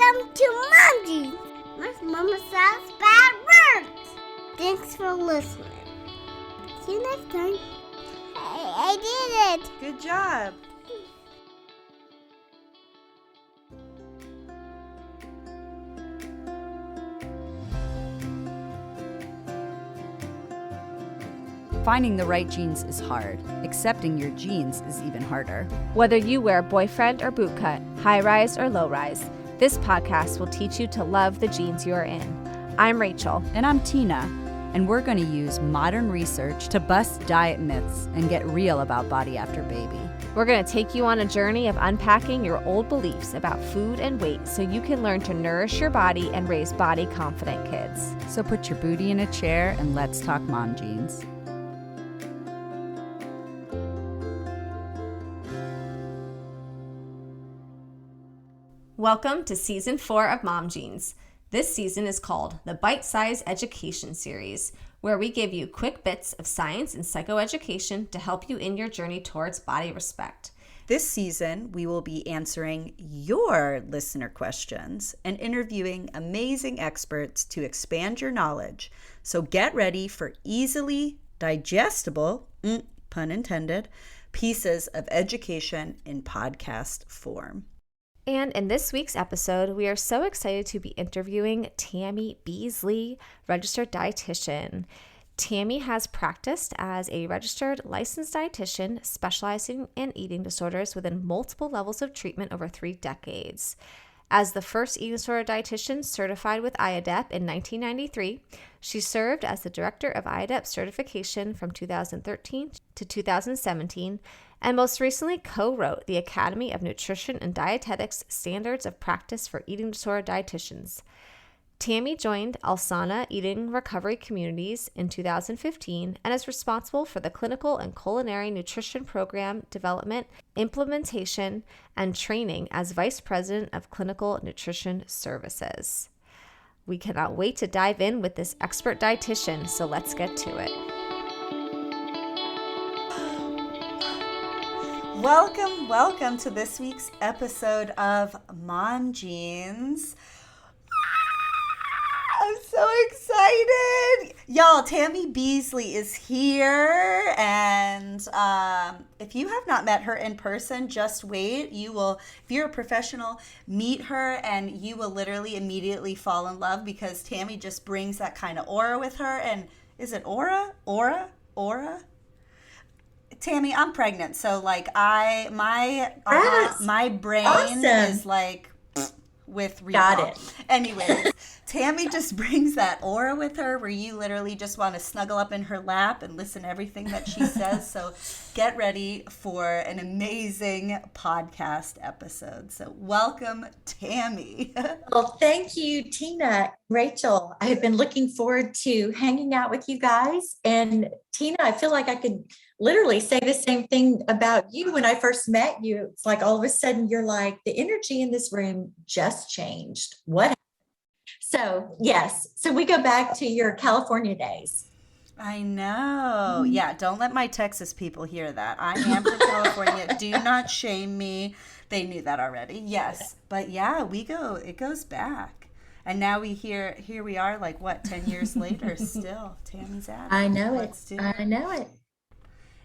Welcome to Momji. My mama says bad words. Thanks for listening. See you next time. Hey, I did it. Good job. Finding the right jeans is hard. Accepting your jeans is even harder. Whether you wear boyfriend or bootcut, high-rise or low-rise, this podcast will teach you to love the jeans you are in. I'm Rachel. And I'm Tina, and we're going to use modern research to bust diet myths and get real about body after baby. We're going to take you on a journey of unpacking your old beliefs about food and weight so you can learn to nourish your body and raise body-confident kids. So put your booty in a chair and let's talk mom jeans. Welcome to Season 4 of Mom Jeans. This season is called the Bite Size Education Series, where we give you quick bits of science and psychoeducation to help you in your journey towards body respect. This season, we will be answering your listener questions and interviewing amazing experts to expand your knowledge. So get ready for easily digestible, pun intended, pieces of education in podcast form. And in this week's episode, we are so excited to be interviewing Tammy Beasley, registered dietitian. Tammy has practiced as a registered licensed dietitian specializing in eating disorders within multiple levels of treatment over 3 decades. As the first eating disorder dietitian certified with IADEP in 1993, she served as the director of IADEP certification from 2013 to 2017, and most recently co-wrote the Academy of Nutrition and Dietetics Standards of Practice for Eating Disorder Dietitians. Tammy joined Alsana Eating Recovery Communities in 2015 and is responsible for the clinical and culinary nutrition program development, implementation, and training as Vice President of Clinical Nutrition Services. We cannot wait to dive in with this expert dietitian, so let's get to it. Welcome to this week's episode of Mom Jeans. I'm so excited. Y'all, Tammy Beasley is here, and if you have not met her in person, just wait. You will, if you're a professional, meet her, and you will literally immediately fall in love because Tammy just brings that kind of aura with her. And is it aura? Tammy, I'm pregnant, so like my brain awesome. is like with recall. Got it. Anyways, Tammy just brings that aura with her where you literally just want to snuggle up in her lap and listen to everything that she says. So get ready for an amazing podcast episode. So welcome, Tammy. Well, thank you, Tina, Rachel. I have been looking forward to hanging out with you guys. And Tina, I feel like I could literally say the same thing about you when I first met you. It's like all of a sudden you're like, the energy in this room just changed. What happened? So yes, so we go back to your California days. I know. Yeah, don't let my Texas people hear that. I am from California. Do not shame me. They knew that already. Yes. But yeah, it goes back. And now here we are, like what, 10 years later still. Tammy's at it. I know Let's do it. I know it.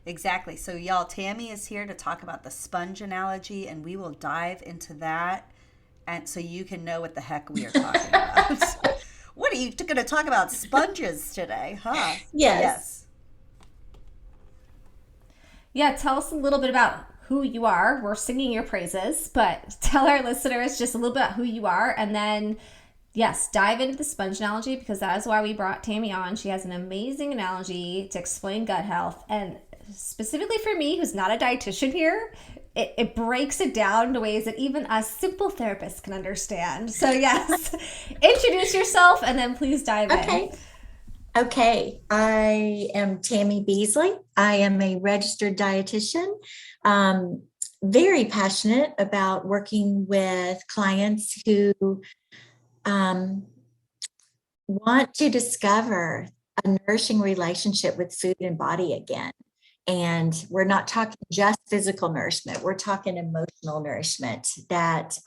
Exactly. So y'all, Tammy is here to talk about the sponge analogy, and we will dive into that, and so you can know what the heck we are talking about. What are you going to talk about sponges today, huh? Yes. Yeah, tell us a little bit about who you are. We're singing your praises, but tell our listeners just a little bit about who you are, and then yes, dive into the sponge analogy because that is why we brought Tammy on. She has an amazing analogy to explain gut health, and specifically for me, who's not a dietitian here, it breaks it down to ways that even us simple therapists can understand. So yes, introduce yourself and then please dive in. Okay. I am Tammy Beasley. I am a registered dietitian. Very passionate about working with clients who want to discover a nourishing relationship with food and body again. And we're not talking just physical nourishment. We're talking emotional nourishment that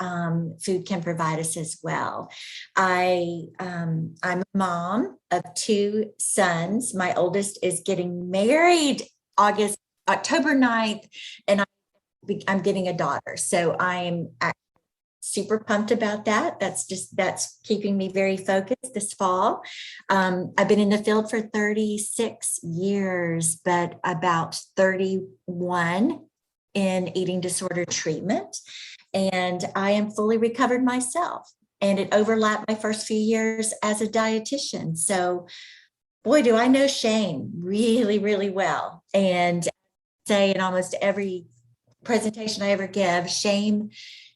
food can provide us as well. I'm a mom of 2 sons. My oldest is getting married October 9th, and I'm getting a daughter. So I'm super pumped about that. That's keeping me very focused this fall. I've been in the field for 36 years, but about 31 in eating disorder treatment. And I am fully recovered myself. And it overlapped my first few years as a dietitian. So boy, do I know shame really, really well. And say in almost every presentation I ever give, shame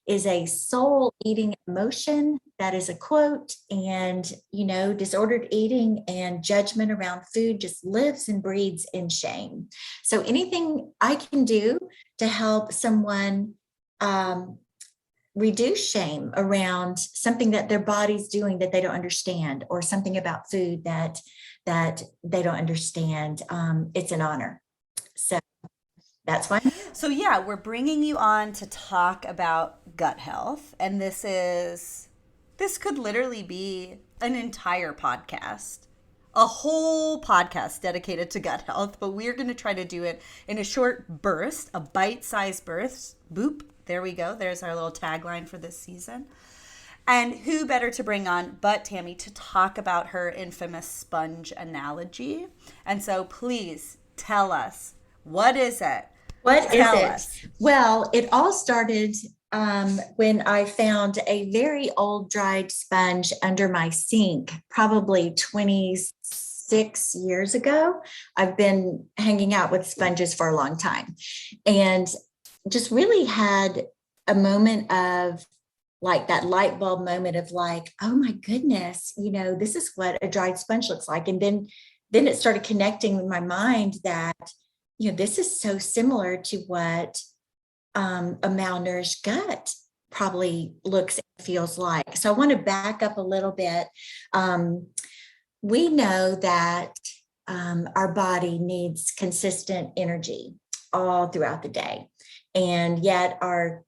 is a soul eating emotion. That is a quote. And, disordered eating and judgment around food just lives and breeds in shame. So anything I can do to help someone reduce shame around something that their body's doing that they don't understand, or something about food that they don't understand, it's an honor. So that's why. So yeah, we're bringing you on to talk about gut health, and this could literally be an entire podcast, a whole podcast dedicated to gut health, but we're going to try to do it in a short burst, a bite-sized burst. Boop, there we go. There's our little tagline for this season. And who better to bring on but Tammy to talk about her infamous sponge analogy. And so please tell us, what is it? What is Tell it? us. Well, it all started when I found a very old dried sponge under my sink, probably 26 years ago. I've been hanging out with sponges for a long time, and just really had a moment of like that light bulb moment of like, oh my goodness, this is what a dried sponge looks like. And then it started connecting with my mind that this is so similar to what a malnourished gut probably looks and feels like. So I want to back up a little bit. We know that our body needs consistent energy all throughout the day. And yet our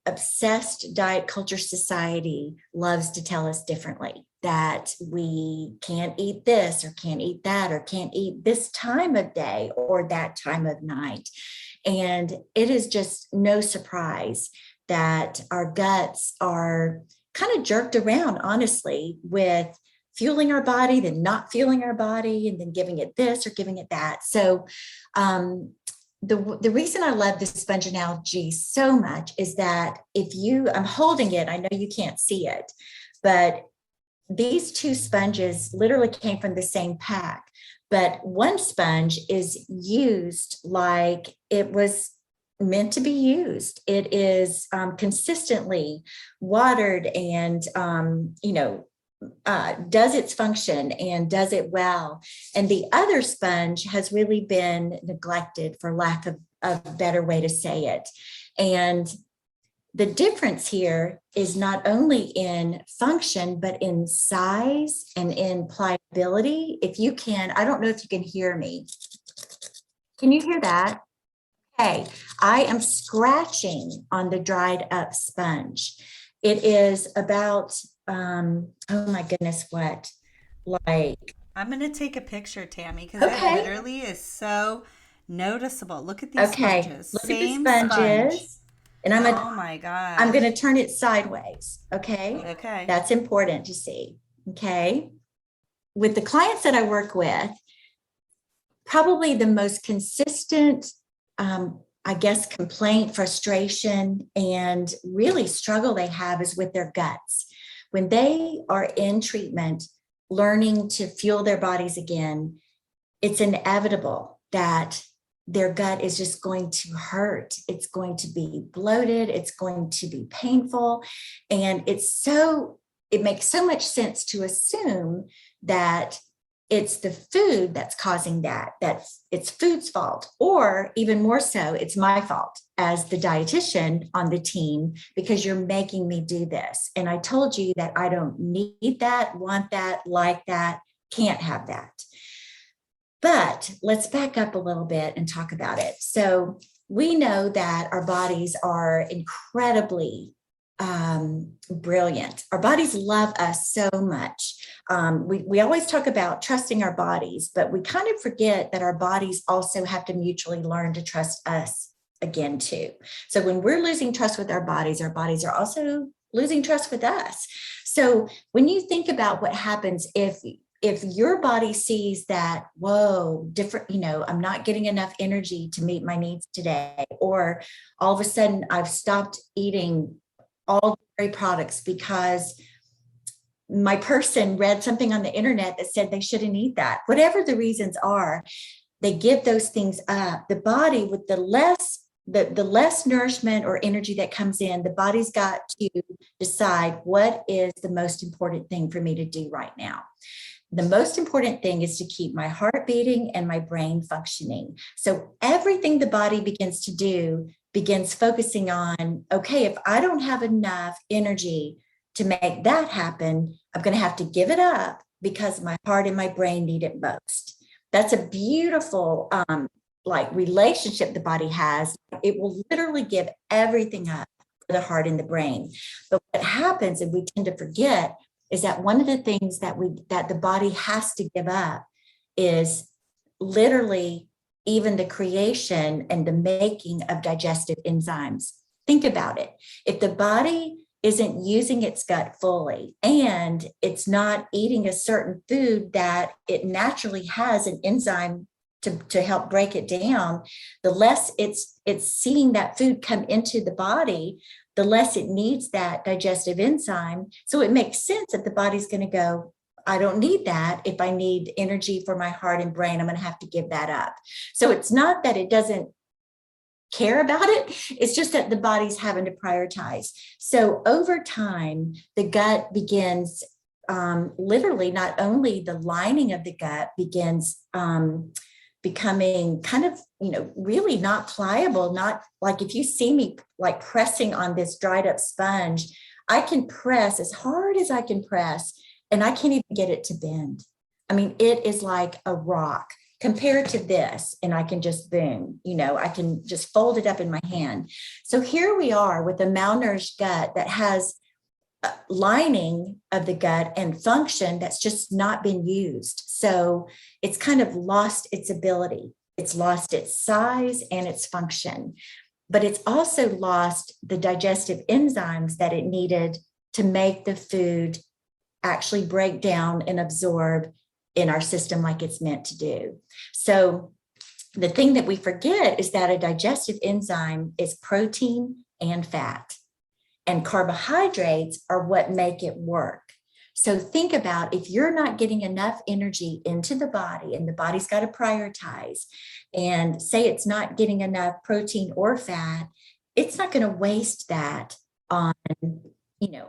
obsessed diet culture society loves to tell us differently, that we can't eat this or can't eat that or can't eat this time of day or that time of night. And it is just no surprise that our guts are kind of jerked around, honestly, with fueling our body, then not fueling our body, and then giving it this or giving it that. So the reason I love this sponge analogy so much is that I'm holding it, I know you can't see it, but these 2 sponges literally came from the same pack, but one sponge is used like it was meant to be used. It is consistently watered and, does its function and does it well. And the other sponge has really been neglected, for lack of a better way to say it. And the difference here is not only in function, but in size and in pliability. I don't know if you can hear me. Can you hear that? Okay, I am scratching on the dried up sponge. It is about, oh my goodness, what? Like, I'm going to take a picture, Tammy, because Okay. it literally is so noticeable. Look at these okay, sponges. look Same at the sponges. sponge. And Oh my God. I'm going to turn it sideways. Okay. Okay. That's important to see. Okay. With the clients that I work with, probably the most consistent, complaint, frustration, and really struggle they have is with their guts. When they are in treatment, learning to fuel their bodies again, it's inevitable that their gut is just going to hurt. It's going to be bloated. It's going to be painful. And it makes so much sense to assume that it's the food that's causing that it's food's fault, or even more so, it's my fault as the dietitian on the team because you're making me do this. And I told you that I don't need that, want that, like that, can't have that. But let's back up a little bit and talk about it. So we know that our bodies are incredibly brilliant. Our bodies love us so much. We always talk about trusting our bodies, but we kind of forget that our bodies also have to mutually learn to trust us again too. So when we're losing trust with our bodies are also losing trust with us. So when you think about what happens if your body sees that, whoa, different, I'm not getting enough energy to meet my needs today, or all of a sudden I've stopped eating all dairy products because my person read something on the internet that said they shouldn't eat that. Whatever the reasons are, they give those things up. The body, with the less nourishment or energy that comes in, the body's got to decide what is the most important thing for me to do right now. The most important thing is to keep my heart beating and my brain functioning. So everything the body begins to do begins focusing on, okay, if I don't have enough energy to make that happen, I'm going to have to give it up because my heart and my brain need it most. That's a beautiful relationship the body has. It will literally give everything up for the heart and the brain. But what happens, and we tend to forget, is that one of the things that the body has to give up is literally even the creation and the making of digestive enzymes. Think about it. If the body isn't using its gut fully and it's not eating a certain food that it naturally has an enzyme to help break it down, the less it's seeing that food come into the body, the less it needs that digestive enzyme. So it makes sense that the body's going to go, I don't need that. If I need energy for my heart and brain, I'm going to have to give that up. So it's not that it doesn't care about it. It's just that the body's having to prioritize. So over time, the gut begins literally, not only the lining of the gut begins becoming kind of, really not pliable, not like if you see me like pressing on this dried up sponge, I can press as hard as I can press and I can't even get it to bend. I mean, it is like a rock compared to this, and I can just boom, I can just fold it up in my hand. So here we are with a malnourished gut that has lining of the gut and function that's just not been used. So it's kind of lost its ability. It's lost its size and its function, but it's also lost the digestive enzymes that it needed to make the food actually break down and absorb in our system like it's meant to do. So the thing that we forget is that a digestive enzyme is protein and fat, and carbohydrates are what make it work. So think about if you're not getting enough energy into the body and the body's got to prioritize, and say it's not getting enough protein or fat, it's not going to waste that on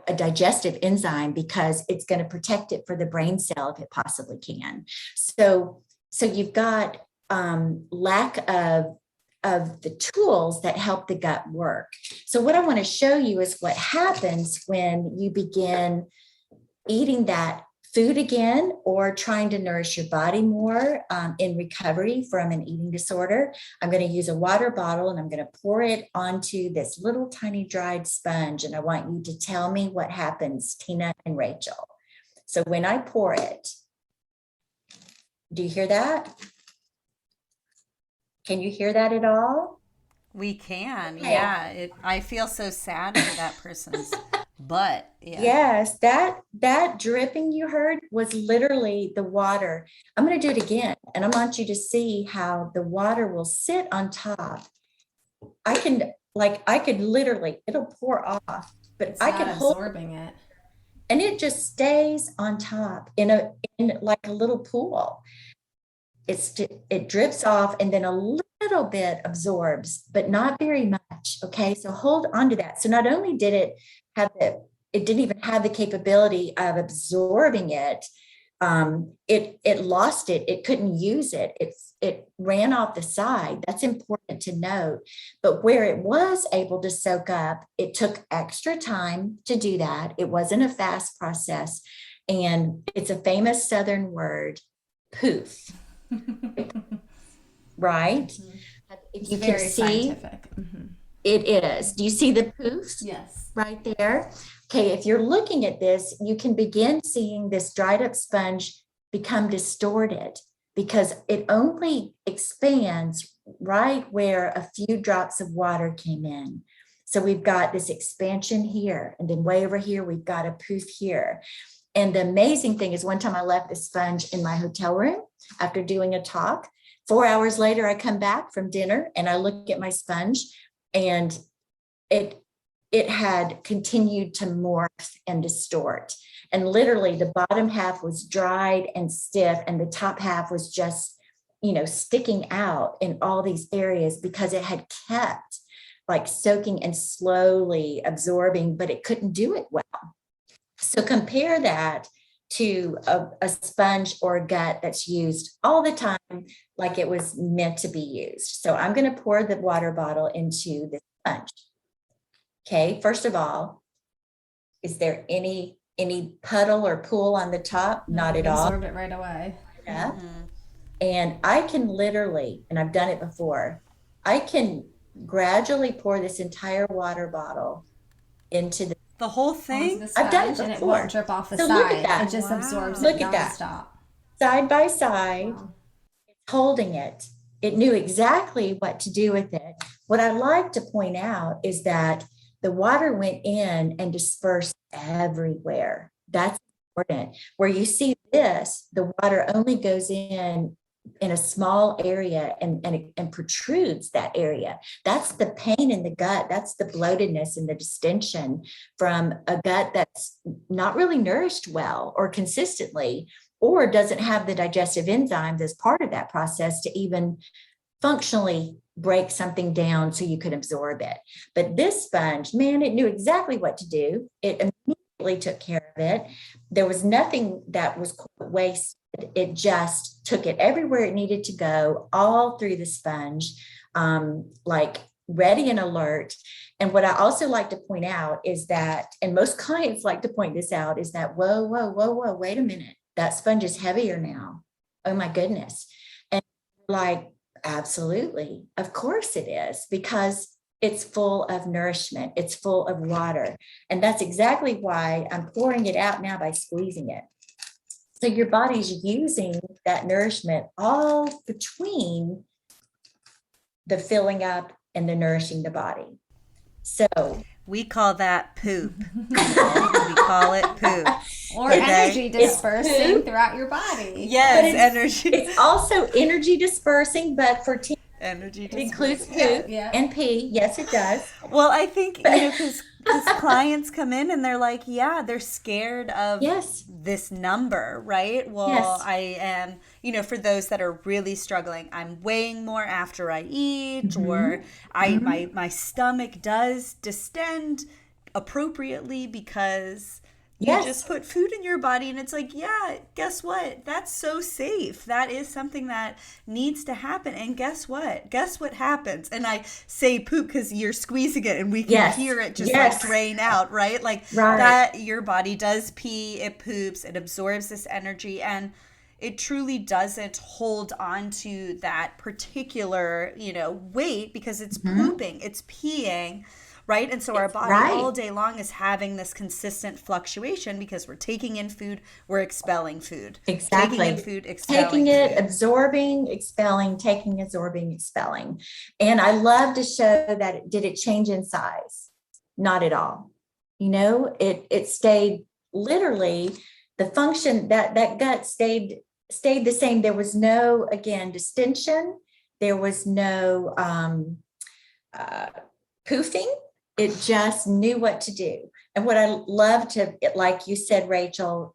a digestive enzyme because it's going to protect it for the brain cell if it possibly can. So you've got lack of the tools that help the gut work. So what I want to show you is what happens when you begin eating that food again or trying to nourish your body more in recovery from an eating disorder. I'm going to use a water bottle and I'm going to pour it onto this little tiny dried sponge. And I want you to tell me what happens, Tina and Rachel. So when I pour it, do you hear that? Can you hear that at all? We can, Okay. yeah. I feel so sad for that person's butt. Yeah. Yes, that dripping you heard was literally the water. I'm going to do it again, and I want you to see how the water will sit on top. I could literally, it'll pour off, but It's I not can hold, absorbing it. and it just stays on top in like a little pool. It drips off and then a little bit absorbs, but not very much. Okay, so hold on to that. So not only did it didn't even have the capability of absorbing it. It lost it. It couldn't use it. It ran off the side. That's important to note. But where it was able to soak up, it took extra time to do that. It wasn't a fast process. And it's a famous Southern word, poof. right? If It's you can very see, scientific. it is. Do you see the poof Yes. right there? Okay, if you're looking at this, you can begin seeing this dried up sponge become distorted because it only expands right where a few drops of water came in. So we've got this expansion here, and then way over here, we've got a poof here. And the amazing thing is one time I left the sponge in my hotel room after doing a talk. 4 hours later, I come back from dinner and I look at my sponge, and it had continued to morph and distort. And literally the bottom half was dried and stiff, and the top half was just, sticking out in all these areas because it had kept like soaking and slowly absorbing, but it couldn't do it well. So compare that to a sponge or a gut that's used all the time like it was meant to be used. So I'm going to pour the water bottle into the sponge. Okay, first of all, is there any puddle or pool on the top? Not at all. Absorb it right away. Yeah. And I can literally, and I've done it before, I can gradually pour this entire water bottle into The whole Onto thing? the I've done it sponge, and it before. won't drip off the So side. look at that. It just Wow. absorbs Look it at that. nonstop. side by side, Wow. holding it. It knew exactly what to do with it. What I'd like to point out is that the water went in and dispersed everywhere. That's important. Where you see this, the water only goes in a small area and protrudes that area. That's the pain in the gut. That's the bloatedness and the distension from a gut that's not really nourished well or consistently, or doesn't have the digestive enzymes as part of that process to even functionally break something down so you could absorb it. But this sponge, man, it knew exactly what to do. It immediately took care of it. There was nothing that was wasted. It just took it everywhere it needed to go, all through the sponge, like ready and alert. And what I also like to point out is that, and most clients like to point this out, is that, whoa, wait a minute. That sponge is heavier now. Oh my goodness. And like, absolutely. Of course it is, because it's full of nourishment. It's full of water. And that's exactly why I'm pouring it out now by squeezing it. So your body's using that nourishment all between the filling up and the nourishing the body. So we call that poop. We call it poop. Or Okay. energy dispersing poop. throughout your body. Yes, energy. It's also energy dispersing, but for teens, Energy. it includes poop Yeah. and pee. Yes, it does. Well, I think, because clients come in and they're like, yeah, they're scared of Yes. this number, right? Well, Yes. I am, for those that are really struggling, I'm weighing more after I eat, or my stomach does distend appropriately because you Yes. just put food in your body, and it's like, yeah, guess what? That's so safe. That is something that needs to happen. And guess what? Guess what happens? And I say poop because you're squeezing it and we can Yes. hear it just Yes. like drain out, right? Like Right. that your body does pee, it poops, it absorbs this energy, and it truly doesn't hold on to that particular, weight because it's pooping, it's peeing. Right. And so our body right. all day long is having this consistent fluctuation because we're taking in food, we're expelling food. Exactly. Taking in food, expelling Taking it, food. absorbing, expelling, taking, absorbing, expelling. And I love to show that did it change in size? Not at all. It stayed literally, the function that gut stayed the same. There was no, again, distension. There was no poofing. It just knew what to do. And what I love like you said, Rachel,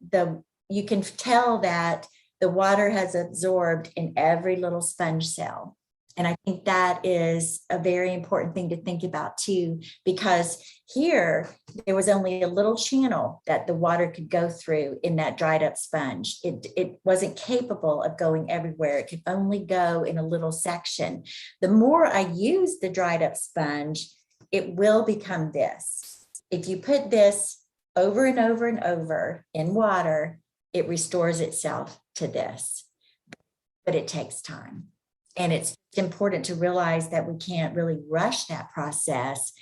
you can tell that the water has absorbed in every little sponge cell. And I think that is a very important thing to think about too, because here there was only a little channel that the water could go through in that dried up sponge. It wasn't capable of going everywhere. It could only go in a little section. The more I use the dried up sponge, it will become this. If you put this over and over and over in water, it restores itself to this. but it takes time. And it's important to realize that we can't really rush that process,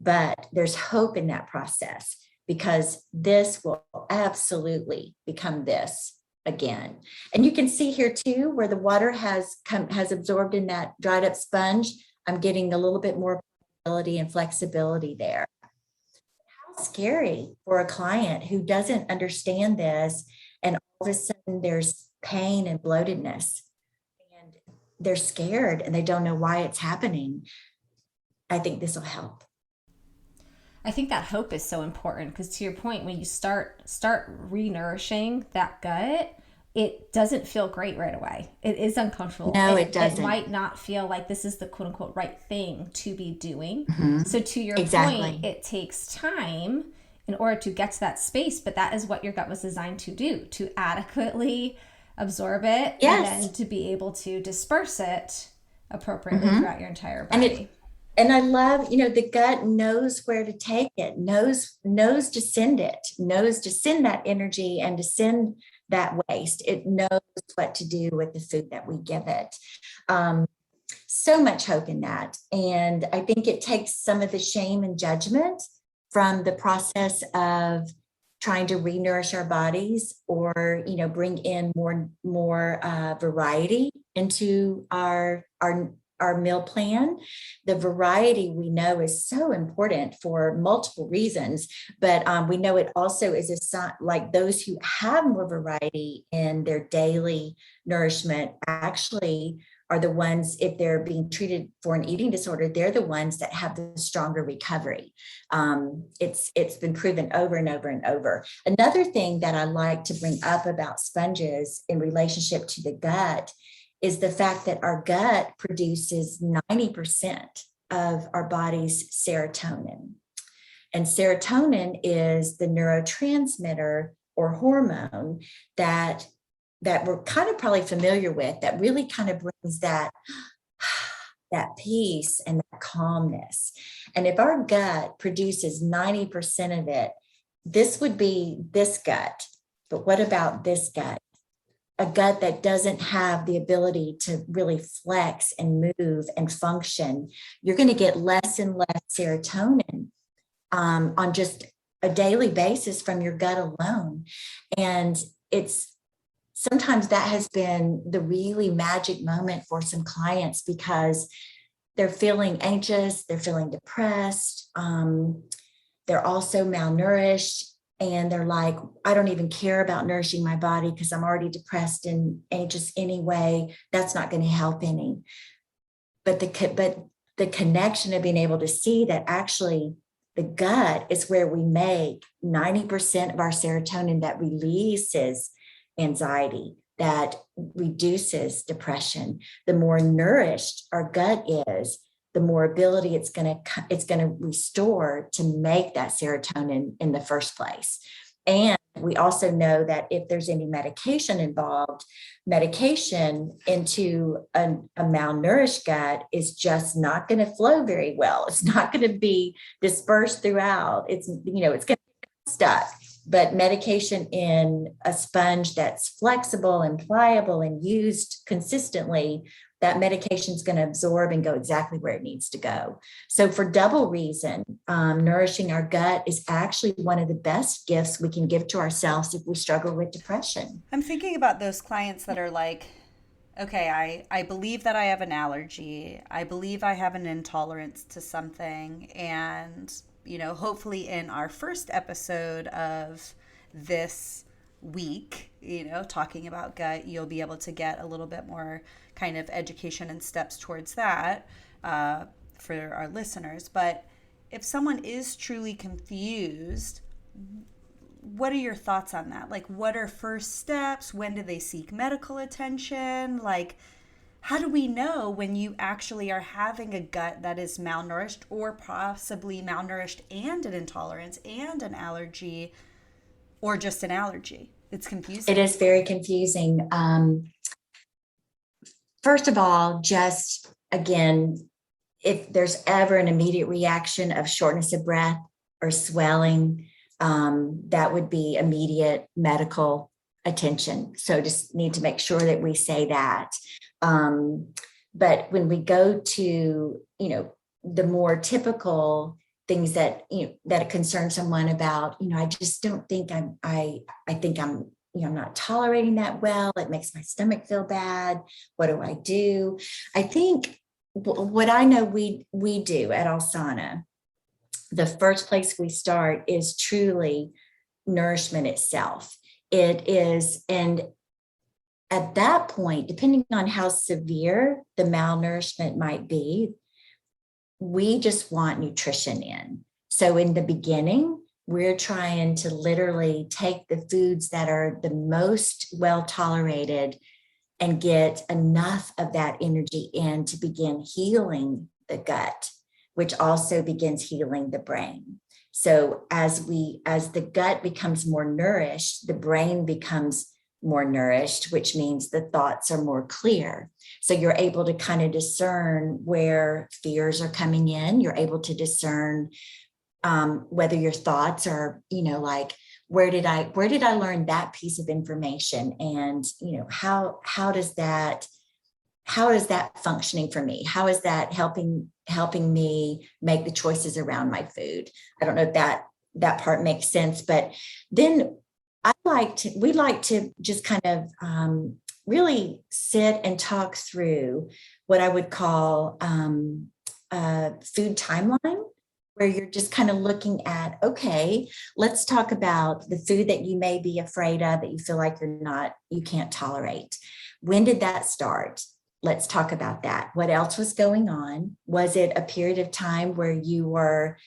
but there's hope in that process, because this will absolutely become this again. And you can see here too, where the water has absorbed in that dried up sponge, I'm getting a little bit more ability and flexibility there. How scary for a client who doesn't understand this, and all of a sudden there's pain and bloatedness, and they're scared and they don't know why it's happening. I think this will help. I think that hope is so important, because to your point, when you start re-nourishing that gut, it doesn't feel great right away. It is uncomfortable. No, it doesn't. It might not feel like this is the quote unquote right thing to be doing. Mm-hmm. So to your point, it takes time in order to get to that space, but that is what your gut was designed to do, to adequately absorb it, and then to be able to disperse it appropriately throughout your entire body. And I love, the gut knows where to take it, knows to send it, knows to send that energy and to send that waste. It knows what to do with the food that we give it. So much hope in that. And I think it takes some of the shame and judgment from the process of trying to re-nourish our bodies, or, bring in more variety into our meal plan. The variety, we know, is so important for multiple reasons, but we know it also is a sign, like those who have more variety in their daily nourishment actually are the ones, if they're being treated for an eating disorder, they're the ones that have the stronger recovery. It's been proven over and over and over. Another thing that I like to bring up about sponges in relationship to the gut is the fact that our gut produces 90% of our body's serotonin. And serotonin is the neurotransmitter or hormone that we're kind of probably familiar with, that really kind of brings that peace and that calmness. And if our gut produces 90% of it, this would be this gut. But what about this gut? A gut that doesn't have the ability to really flex and move and function, you're going to get less and less serotonin on just a daily basis from your gut alone. And sometimes that has been the really magic moment for some clients, because they're feeling anxious, they're feeling depressed, they're also malnourished. And they're like, I don't even care about nourishing my body because I'm already depressed and anxious anyway. That's not going to help any. But the connection of being able to see that actually the gut is where we make 90% of our serotonin that releases anxiety, that reduces depression. The more nourished our gut is, the more ability it's going to restore to make that serotonin in the first place. And we also know that if there's any medication involved, medication into a malnourished gut is just not going to flow very well. It's not going to be dispersed throughout. It's going to be stuck. But medication in a sponge that's flexible and pliable and used consistently, that medication is going to absorb and go exactly where it needs to go. So for double reason, nourishing our gut is actually one of the best gifts we can give to ourselves if we struggle with depression. I'm thinking about those clients that are like, okay, I believe that I have an allergy. I believe I have an intolerance to something. And, hopefully in our first episode of this week, talking about gut, you'll be able to get a little bit more kind of education and steps towards that for our listeners. But if someone is truly confused, what are your thoughts on that? Like, what are first steps? When do they seek medical attention? Like, how do we know when you actually are having a gut that is malnourished, or possibly malnourished and an intolerance and an allergy, or just an allergy? It's confusing. It is very confusing. First of all, just again, if there's ever an immediate reaction of shortness of breath or swelling, that would be immediate medical attention. So just need to make sure that we say that. But when we go to, the more typical things that, that concern someone about, I just don't think I think I'm not tolerating that well. It makes my stomach feel bad. What do I do? I think what I know we do at Alsana, the first place we start is truly nourishment itself. It is, and at that point, depending on how severe the malnourishment might be, we just want nutrition in. So in the beginning, we're trying to literally take the foods that are the most well tolerated and get enough of that energy in to begin healing the gut, which also begins healing the brain. So as the gut becomes more nourished, the brain becomes more nourished, which means the thoughts are more clear. So you're able to kind of discern where fears are coming in. You're able to discern whether your thoughts are, like, where did I learn that piece of information? And, how is that functioning for me? How is that helping me make the choices around my food? I don't know if that part makes sense, but then we like to just kind of really sit and talk through what I would call a food timeline, where you're just kind of looking at, okay, let's talk about the food that you may be afraid of, that you feel like you can't tolerate. When did that start? Let's talk about that. What else was going on? Was it a period of time where you were,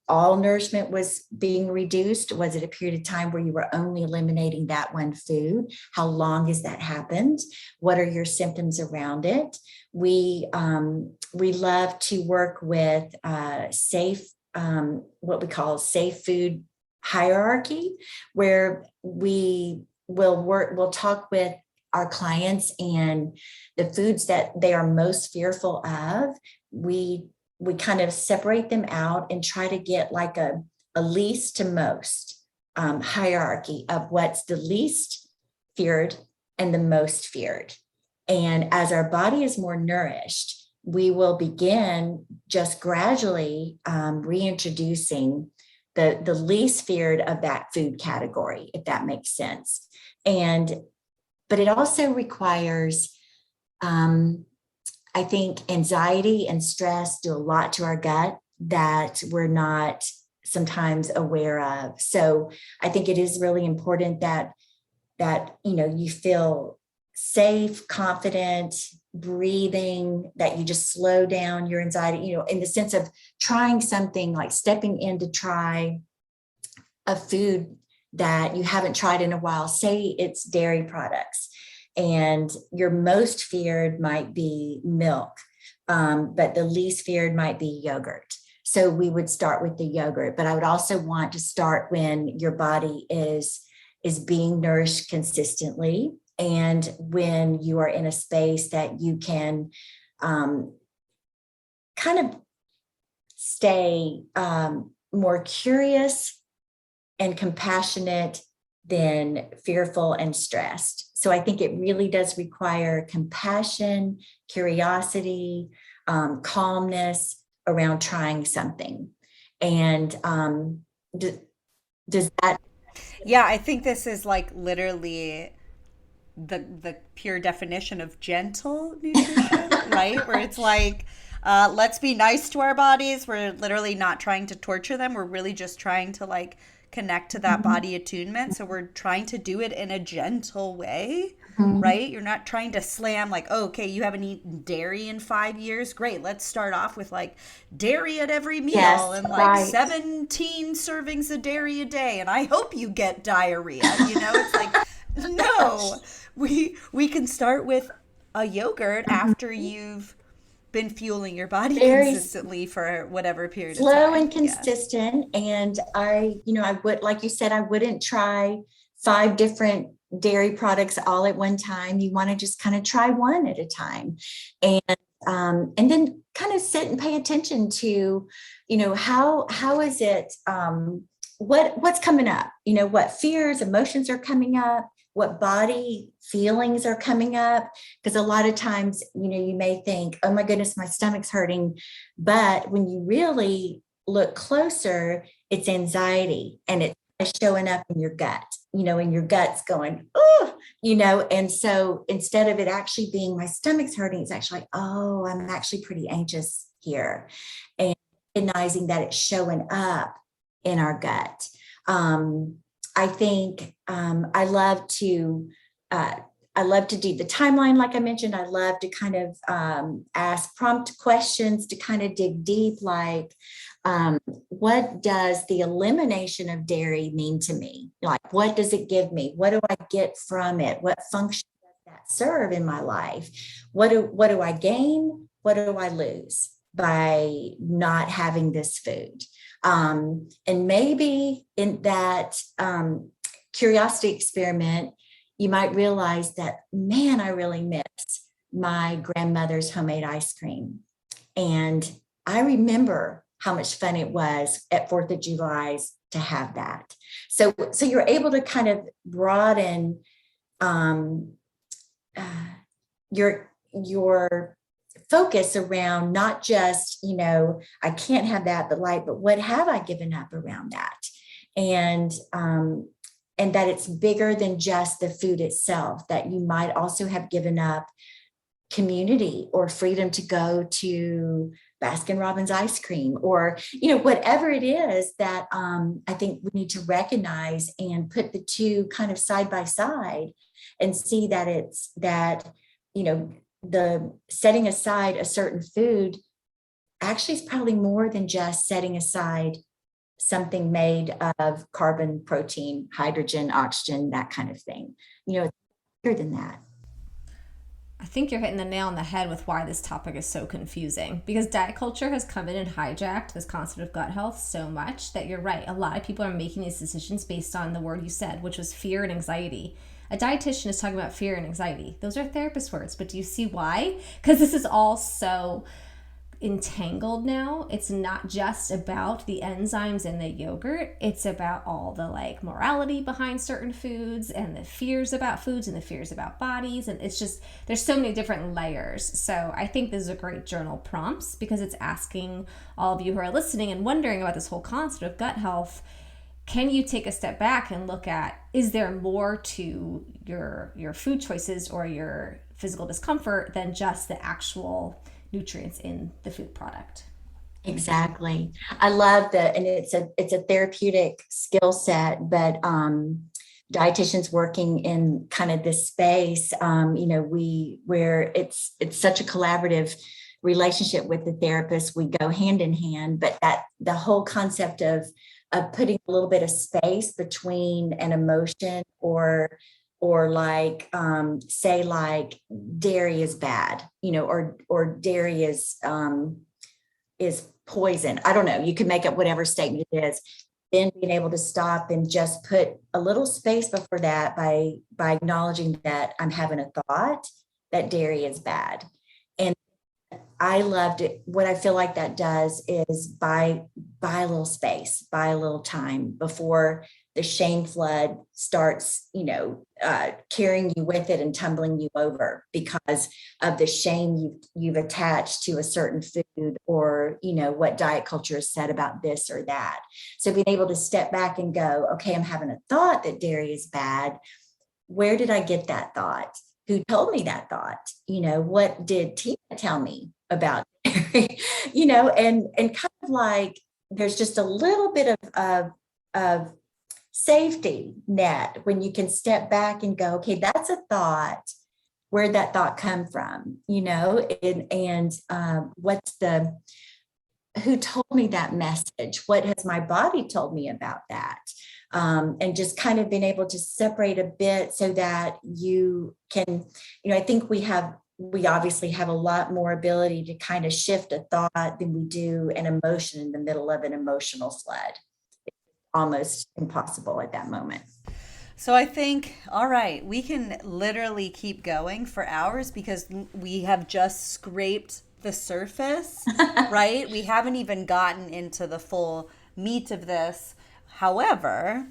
all nourishment was being reduced? Was it a period of time where you were only eliminating that one food? How long has that happened? What are your symptoms around it? We love to work with safe, what we call safe food hierarchy, where we'll talk with our clients, and the foods that they are most fearful of, we kind of separate them out and try to get like a least to most hierarchy of what's the least feared and the most feared. And as our body is more nourished, we will begin just gradually reintroducing the least feared of that food category, if that makes sense. But it also requires, I think, anxiety and stress do a lot to our gut that we're not sometimes aware of. So I think it is really important that you feel safe, confident, breathing, that you just slow down your anxiety, in the sense of trying something, like stepping in to try a food that you haven't tried in a while. Say it's dairy products, and your most feared might be milk, but the least feared might be yogurt. So we would start with the yogurt, but I would also want to start when your body is being nourished consistently, and when you are in a space that you can kind of stay more curious and compassionate than fearful and stressed. So I think it really does require compassion, curiosity, calmness around trying something. And does that? Yeah, I think this is like literally the pure definition of gentle nutrition, right? Where it's like, let's be nice to our bodies. We're literally not trying to torture them. We're really just trying to like connect to that body attunement. So we're trying to do it in a gentle way, right? You're not trying to slam like, oh, okay, you haven't eaten dairy in 5 years. Great. Let's start off with like dairy at every meal, Yes, and like right. 17 servings of dairy a day. And I hope you get diarrhea. It's like, no, we can start with a yogurt after you've been fueling your body consistently for whatever period of time. Slow and consistent. Yeah. And I would, like you said, I wouldn't try 5 different dairy products all at one time. You want to just kind of try one at a time, and then kind of sit and pay attention to, how is it, what's coming up, what fears, emotions are coming up, what body feelings are coming up. Because a lot of times, you may think, oh my goodness, my stomach's hurting. But when you really look closer, it's anxiety, and it's showing up in your gut, and your gut's going, oh, and so instead of it actually being my stomach's hurting, it's actually like, oh, I'm actually pretty anxious here, and recognizing that it's showing up in our gut. I think I love to do the timeline, like I mentioned. I love to kind of ask prompt questions to kind of dig deep, like, what does the elimination of dairy mean to me? Like, what does it give me? What do I get from it? What function does that serve in my life? What do I gain? What do I lose by not having this food? And maybe in that curiosity experiment, you might realize that, man, I really miss my grandmother's homemade ice cream. And I remember how much fun it was at 4th of July to have that. So you're able to kind of broaden your focus around not just, I can't have that, but what have I given up around that? And that it's bigger than just the food itself, that you might also have given up community or freedom to go to Baskin Robbins ice cream, or, whatever it is that I think we need to recognize and put the two kind of side by side and see that it's that, the setting aside a certain food actually is probably more than just setting aside something made of carbon, protein, hydrogen, oxygen, that kind of thing. It's bigger than that. I think you're hitting the nail on the head with why this topic is so confusing, because diet culture has come in and hijacked this concept of gut health so much that you're right. A lot of people are making these decisions based on the word you said, which was fear and anxiety. A dietitian is talking about fear and anxiety. Those are therapist words, but do you see why? Because this is all so entangled now. It's not just about the enzymes in the yogurt. It's about all the morality behind certain foods, and the fears about foods, and the fears about bodies. And it's just, there's so many different layers. So I think this is a great journal prompts, because it's asking all of you who are listening and wondering about this whole concept of gut health, can you take a step back and look at, is there more to your food choices or your physical discomfort than just the actual nutrients in the food product? Exactly. I love that. And it's a therapeutic skill set, but dietitians working in kind of this space, where it's such a collaborative relationship with the therapist, we go hand in hand, but that the whole concept of putting a little bit of space between an emotion or say dairy is bad, or dairy is poison. I don't know. You can make up whatever statement it is. Then being able to stop and just put a little space before that by acknowledging that I'm having a thought that dairy is bad. And I loved it. What I feel like that does is buy a little space, buy a little time before the shame flood starts, carrying you with it and tumbling you over because of the shame you've attached to a certain food, or, what diet culture has said about this or that. So being able to step back and go, okay, I'm having a thought that dairy is bad. Where did I get that thought? Who told me that thought? What did Tina tell me about dairy? And kind of like, there's just a little bit of safety net when you can step back and go, okay, that's a thought. Where'd that thought come from? And who told me that message? What has my body told me about that? And just kind of being able to separate a bit so that you can, I think we obviously have a lot more ability to kind of shift a thought than we do an emotion in the middle of an emotional flood. It's almost impossible at that moment. So I think, all right, we can literally keep going for hours because we have just scraped the surface, right? We haven't even gotten into the full meat of this. However,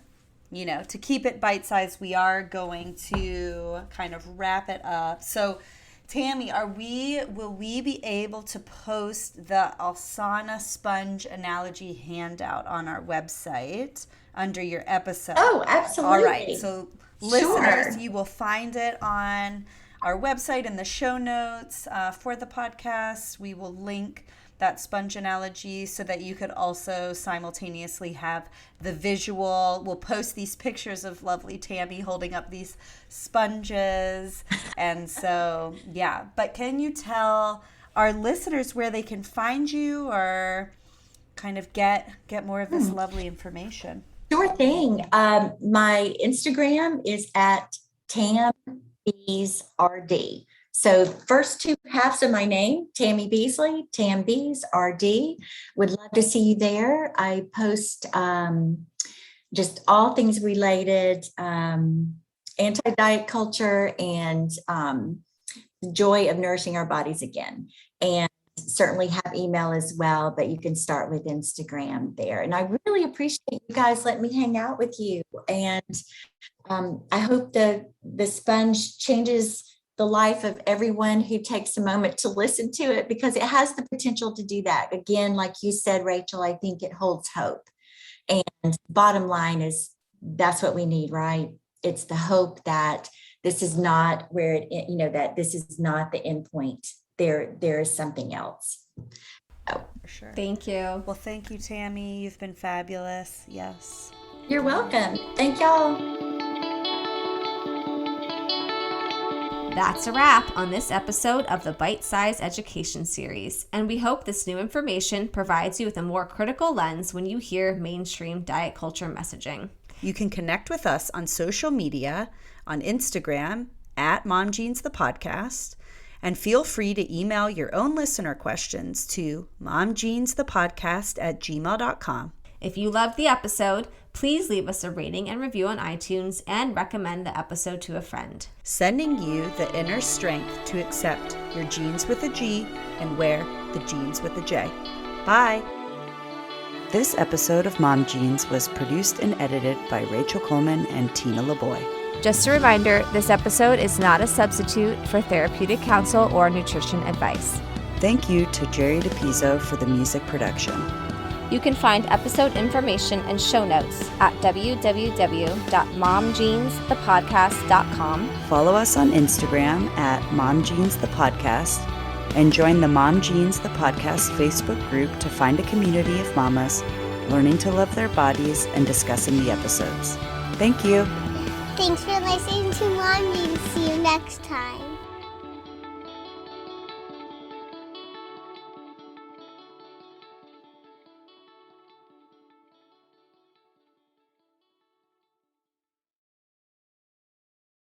to keep it bite-sized, we are going to kind of wrap it up. So, Tammy, will we be able to post the Alsana sponge analogy handout on our website under your episode? Oh, absolutely. All right. So, listeners, you will find it on our website in the show notes for the podcast. We will link that sponge analogy so that you could also simultaneously have the visual. We'll post these pictures of lovely Tammy holding up these sponges. And so, yeah. But can you tell our listeners where they can find you or kind of get more of this lovely information? Sure thing. My Instagram is at Tammy Beasley. So first two halves of my name, Tammy Beasley, Tam Bees, RD. Would love to see you there. I post just all things related, anti-diet culture and the joy of nourishing our bodies again. And certainly have email as well, but you can start with Instagram there. And I really appreciate you guys letting me hang out with you. And I hope the sponge changes the life of everyone who takes a moment to listen to it, because it has the potential to do that. Again, like you said, Rachel, I think it holds hope. And bottom line is that's what we need, right? It's the hope that this is not where that this is not the end point. There is something else. Oh, for sure. Thank you. Well, thank you, Tammy. You've been fabulous. Yes. You're welcome. Thank y'all. That's a wrap on this episode of the Bite Size Education Series, and we hope this new information provides you with a more critical lens when you hear mainstream diet culture messaging. You can connect with us on social media, on Instagram, at Mom Jeans the Podcast, and feel free to email your own listener questions to momjeansthepodcast@gmail.com. If you loved the episode, please leave us a rating and review on iTunes and recommend the episode to a friend. Sending you the inner strength to accept your jeans with a G and wear the jeans with a J. Bye. This episode of Mom Jeans was produced and edited by Rachel Coleman and Tina LeBoy. Just a reminder, this episode is not a substitute for therapeutic counsel or nutrition advice. Thank you to Jerry DePizzo for the music production. You can find episode information and show notes at www.momjeansthepodcast.com. Follow us on Instagram at momjeansthepodcast and join the Mom Jeans the Podcast Facebook group to find a community of mamas learning to love their bodies and discussing the episodes. Thank you. Thanks for listening to Mom Jeans. See you next time.